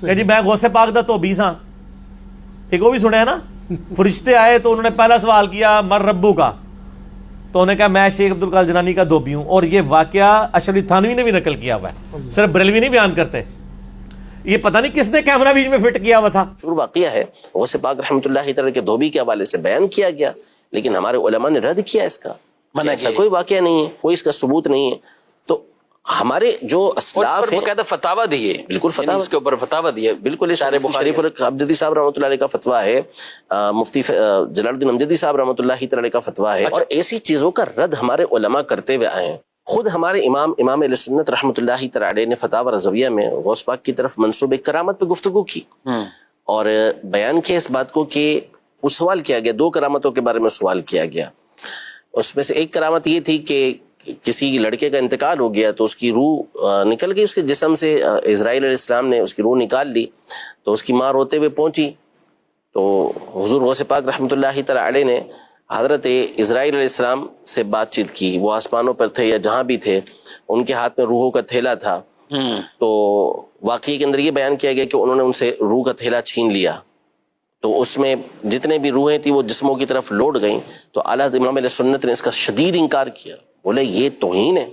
کہ جی میں غوث پاک دا دھوبی ساں. ایک وہ بھی سنیا نا, فرشتے آئے تو انہوں نے پہلا سوال کیا مر ربو کا, تو انہوں نے کہا میں شیخ عبد القادر جیلانی کا دھوبی ہوں. اور یہ واقعہ اشرف علی تھانوی نے بھی نقل کیا ہوا ہے, صرف بریلوی نہیں بیان کرتے. یہ پتہ نہیں کس نے کیمرہ بیچ میں فٹ کیا ہوا تھا. شروع واقعہ ہے غوث پاک رحمۃ اللہ تعالی کے دھوبی کے حوالے سے بیان کیا گیا, لیکن ہمارے علماء نے رد کیا اس کا, ایسا کوئی واقعہ نہیں ہے, کوئی اس کا ثبوت نہیں ہے. تو ہمارے جو اسلاف ہیں باقاعدہ فتاوی دیے, بالکل فتاوی اس کے اوپر فتاوی دیے, بالکل شریف امجدی صاحب رحمۃ اللہ علیہ کا فتویٰ ہے, مفتی جلال الدین امجدی صاحب رحمۃ اللہ تعالی کا فتویٰ ہے. اور ایسی چیزوں کا رد ہمارے علماء کرتے ہوئے آئے ہیں. خود ہمارے امام اہل سنت رحمۃ اللہ تعالی نے فتاوی رضویہ میں غوث پاک کی طرف منسوب کرامت پہ گفتگو کی اور بیان کیا اس بات کو کہ وہ سوال کیا گیا, 2 کرامتوں کے بارے میں سوال کیا گیا. اس میں سے ایک کرامت یہ تھی کہ کسی لڑکے کا انتقال ہو گیا تو اس کی روح نکل گئی اس کے جسم سے, اسرائیل علیہ السلام نے اس کی روح نکال لی, تو اس کی ماں روتے ہوئے پہنچی, تو حضور غوث پاک رحمۃ اللہ تعالی علیہ نے حضرت اسرائیل علیہ السلام سے بات چیت کی. وہ آسمانوں پر تھے یا جہاں بھی تھے, ان کے ہاتھ میں روحوں کا تھیلا تھا. تو واقعے کے اندر یہ بیان کیا گیا کہ انہوں نے ان سے روح کا تھیلا چھین لیا, تو اس میں جتنے بھی روحیں تھیں وہ جسموں کی طرف لوٹ گئیں. تو اعلیٰ امام علیہ سنت نے اس کا شدید انکار کیا, بولے یہ توہین ہے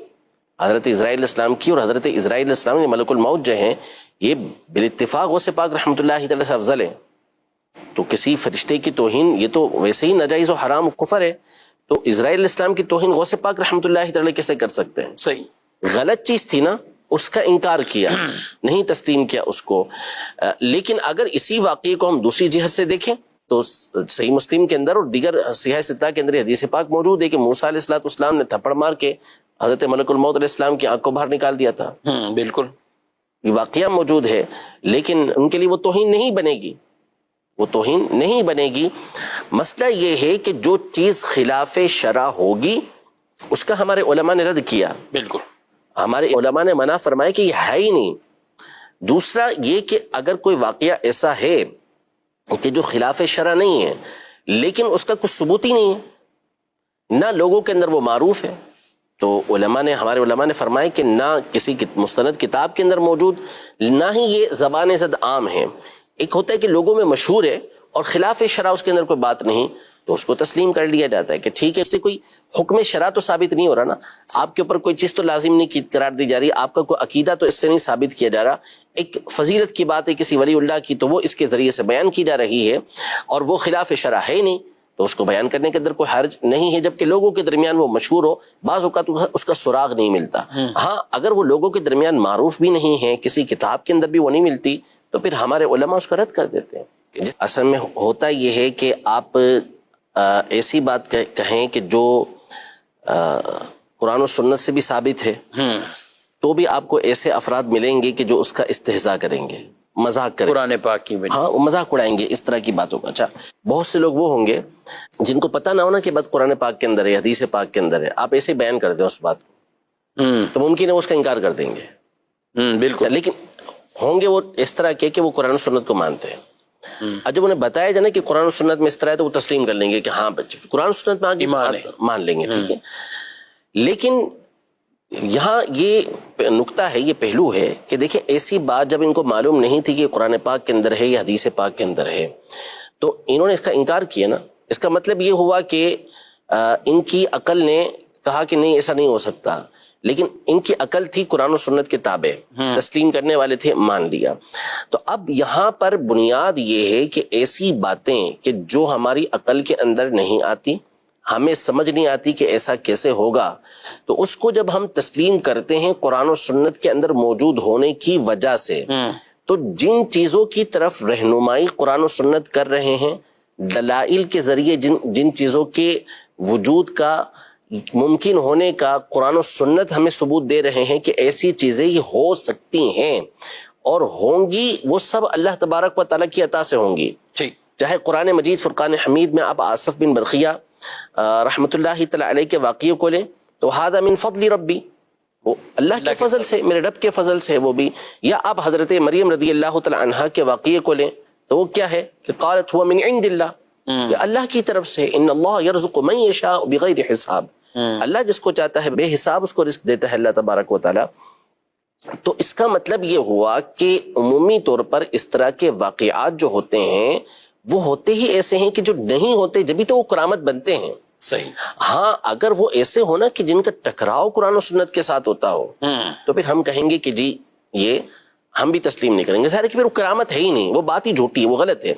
حضرت اسرائیل علیہ السلام کی, اور حضرت اسرائیل علیہ السلام ملک الموت جو ہیں یہ بالاتفاق غوث پاک رحمۃ اللہ تعالی سے افضل ہیں. تو کسی فرشتے کی توہین یہ تو ویسے ہی ناجائز و حرام و کفر ہے, تو اسرائیل علیہ السلام کی توہین غوث پاک رحمۃ اللہ تعالی کیسے کر سکتے ہیں؟ صحیح غلط چیز تھی نا, اس کا انکار کیا, نہیں تسلیم کیا اس کو. لیکن اگر اسی واقعے کو ہم دوسری جہت سے دیکھیں تو صحیح مسلم کے اندر اور دیگر صحیح ستہ کے اندر حدیث پاک موجود ہے کہ موسیٰ علیہ السلام نے تھپڑ مار کے حضرت ملک الموت علیہ السلام کی آنکھ کو باہر نکال دیا تھا. بالکل یہ واقعہ موجود ہے, لیکن ان کے لیے وہ توہین نہیں بنے گی, وہ توہین نہیں بنے گی. مسئلہ یہ ہے کہ جو چیز خلاف شرع ہوگی اس کا ہمارے علماء نے رد کیا. بالکل ہمارے علماء نے منع فرمایا کہ یہ ہے ہی نہیں. دوسرا یہ کہ اگر کوئی واقعہ ایسا ہے کہ جو خلاف شرع نہیں ہے لیکن اس کا کچھ ثبوت ہی نہیں ہے, نہ لوگوں کے اندر وہ معروف ہے, تو ہمارے علماء نے فرمایا کہ نہ کسی مستند کتاب کے اندر موجود, نہ ہی یہ زبان زد عام ہے. ایک ہوتا ہے کہ لوگوں میں مشہور ہے اور خلاف شرع اس کے اندر کوئی بات نہیں, تو اس کو تسلیم کر لیا جاتا ہے کہ ٹھیک ہے, اس سے کوئی حکم شرع تو ثابت نہیں ہو رہا نا, آپ کے اوپر کوئی چیز تو لازم نہیں قرار دی جا رہی, آپ کا کوئی عقیدہ تو اس سے نہیں ثابت کیا جا رہا. ایک فضیلت کی بات ہے کسی ولی اللہ کی, تو وہ اس کے ذریعے سے بیان کی جا رہی ہے اور وہ خلاف شرع ہے نہیں, تو اس کو بیان کرنے کے اندر کوئی حرج نہیں ہے. جبکہ لوگوں کے درمیان وہ مشہور ہو, بعض اوقات اس کا سراغ نہیں ملتا. ہاں اگر وہ لوگوں کے درمیان معروف بھی نہیں ہے, کسی کتاب کے اندر بھی وہ نہیں ملتی, تو پھر ہمارے علماء اس کا رد کر دیتے ہیں. اصل میں ہوتا یہ ہے کہ آپ ایسی بات کہیں کہ جو قرآن و سنت سے بھی ثابت ہے, تو بھی آپ کو ایسے افراد ملیں گے کہ جو اس کا استہزاء کریں گے, مذاق کریں گے, قرآن پاک کی ہاں وہ مذاق اڑائیں گے اس طرح کی باتوں کا. اچھا بہت سے لوگ وہ ہوں گے جن کو پتہ نہ ہونا کہ بات قرآن پاک کے اندر ہے, حدیث پاک کے اندر ہے, آپ ایسے بیان کر دیں اس بات کو, تو ممکن ہے وہ اس کا انکار کر دیں گے. بالکل, لیکن ہوں گے وہ اس طرح کے کہ وہ قرآن و سنت کو مانتے ہیں. اور جب انہیں بتایا جائے کہ قرآن و سنت میں اس طرح ہے تو وہ تسلیم کر لیں گے کہ ہاں بچے قرآن و سنت میں آگے مان لیں گے, ٹھیک ہے. لیکن یہاں یہ نقطہ ہے, یہ پہلو ہے کہ دیکھیں ایسی بات جب ان کو معلوم نہیں تھی کہ قرآن پاک کے اندر ہے یا حدیث پاک کے اندر ہے, تو انہوں نے اس کا انکار کیا نا. اس کا مطلب یہ ہوا کہ ان کی عقل نے کہا کہ نہیں ایسا نہیں ہو سکتا, لیکن ان کی عقل تھی قرآن و سنت کے تابع, تسلیم کرنے والے تھے, مان لیا. تو اب یہاں پر بنیاد یہ ہے کہ ایسی باتیں کہ جو ہماری عقل کے اندر نہیں آتی, ہمیں سمجھ نہیں آتی کہ ایسا کیسے ہوگا, تو اس کو جب ہم تسلیم کرتے ہیں قرآن و سنت کے اندر موجود ہونے کی وجہ سے, تو جن چیزوں کی طرف رہنمائی قرآن و سنت کر رہے ہیں, دلائل کے ذریعے جن چیزوں کے وجود کا ممکن ہونے کا قرآن و سنت ہمیں ثبوت دے رہے ہیں کہ ایسی چیزیں یہ ہو سکتی ہیں اور ہوں گی, وہ سب اللہ تبارک و تعالیٰ کی عطا سے ہوں گی. چاہے قرآن مجید فرقان حمید میں آپ آصف بن برقیہ رحمۃ اللہ تعالی علیہ کے واقعے کو لیں تو ھذا من فضل ربی, وہ اللہ کے فضل سے, میرے رب کے فضل سے وہ بھی. یا آپ حضرت مریم رضی اللہ تعالی عنہا کے واقعے کو لیں تو وہ کیا ہے کہ قالت هو من عند اللہ, کہ اللہ کی طرف سے, ان اللہ یرزق من یشاء بغیر حساب, اللہ جس کو چاہتا ہے بے حساب اس کو رزق دیتا ہے اللہ تبارک و تعالی. تو اس کا مطلب یہ ہوا کہ عمومی طور پر اس طرح کے واقعات جو ہوتے ہیں وہ ہوتے ہی ایسے ہیں کہ جو نہیں ہوتے جبھی تو وہ کرامت بنتے ہیں. صحیح. ہاں اگر وہ ایسے ہونا کہ جن کا ٹکراؤ قرآن و سنت کے ساتھ ہوتا ہو تو پھر ہم کہیں گے کہ جی یہ ہم بھی تسلیم نہیں کریں گے. ظاہر ہے کہ پھر وہ کرامت ہے ہی نہیں, وہ بات ہی جھوٹی ہے, وہ غلط ہے.